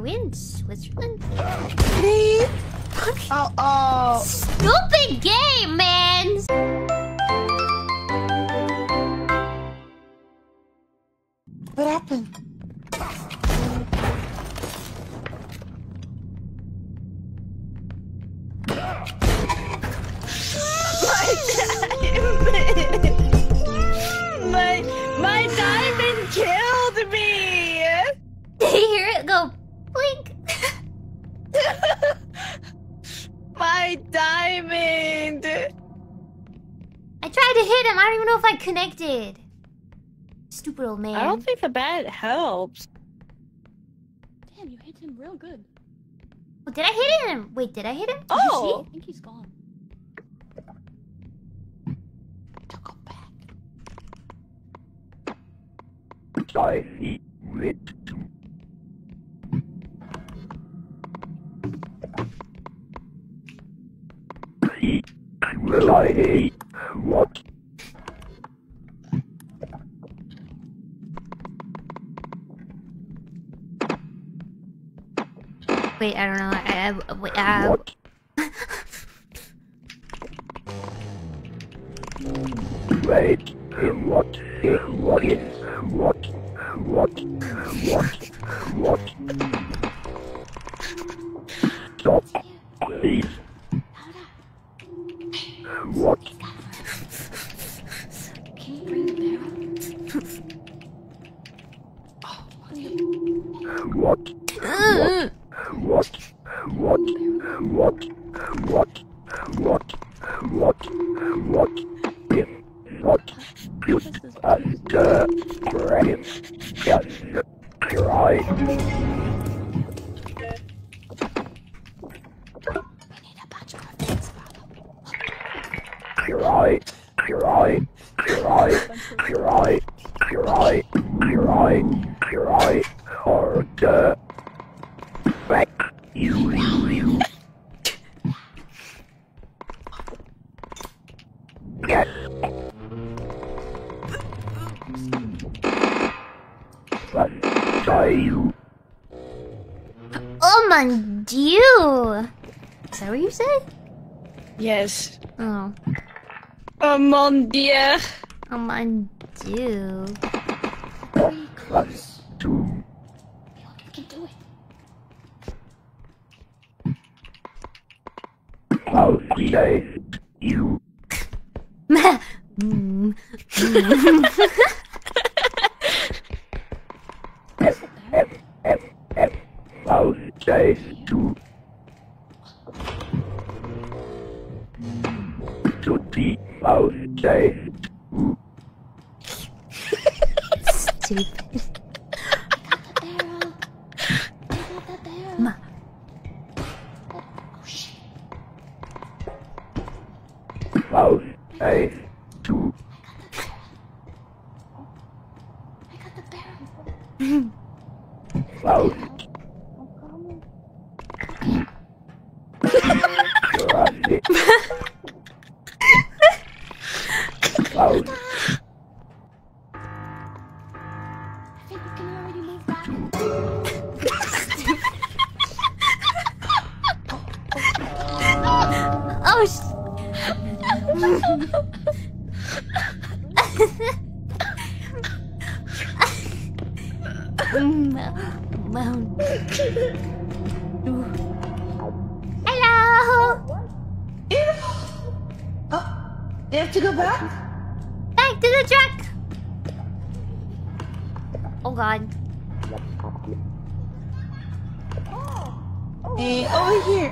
Are we in Switzerland? Please? Oh. Stupid game, man! What happened? My diamond killed me! Did you hear it go blink? My diamond! I tried to hit him. I don't even know if I connected. Stupid old man. I don't think the bat helps. Damn, you hit him real good. Oh, did I hit him? Wait, did I hit him? Did you see? I think he's gone. Go back. I see it. Will I hate what? Wait, I don't know. Wait, What? Wait, what? Stop, please. What? Can you bring the barrel? What? If not just under brain, just try. We need a bunch more things, brother. Cry, harder. Back you. Yes. But you. oh mon dieu! Is that what you said? Yes. Oh. Oh mon dieu. Oh mon dieu. Plus 2. We can do it. I'll say you. I'll say 2. To be out say. Stupid. I got the barrel. Ma. Oh shit. I'll say 2. I got the barrel. I'll I think we can already move back. Oh Hello. Oh, you have to go back? Back to the truck. Oh god. Hey, over here.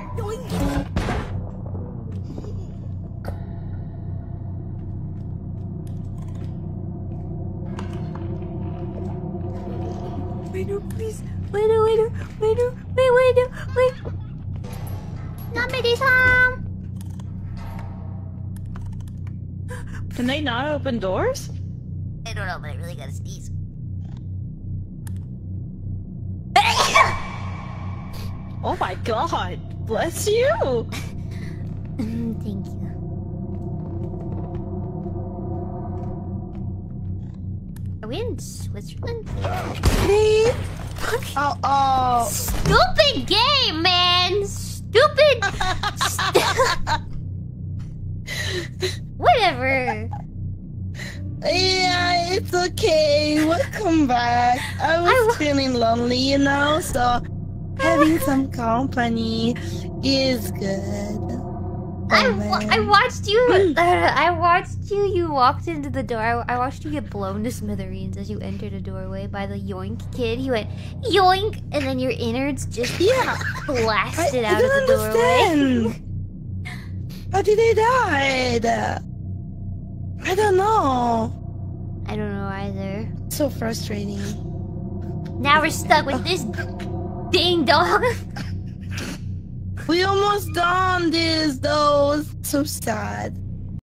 Wait, no, please. Wait. Nobody's home. Can they not open doors? I don't know, but I really gotta sneeze. Oh my god. Bless you. Thank you. Are we in Switzerland? Please? Oh. Stupid game, man. Stupid. Whatever. Yeah, it's okay. Welcome back. I was feeling lonely, you know, so having some company is good. I watched you. I watched you. You walked into the door. I watched you get blown to smithereens as you entered a doorway by the yoink kid. He went yoink, and then your innards just blasted out of the doorway. How did they die? I don't know. I don't know either. So frustrating. Now we're stuck with this ding dong. We almost done this though. So sad.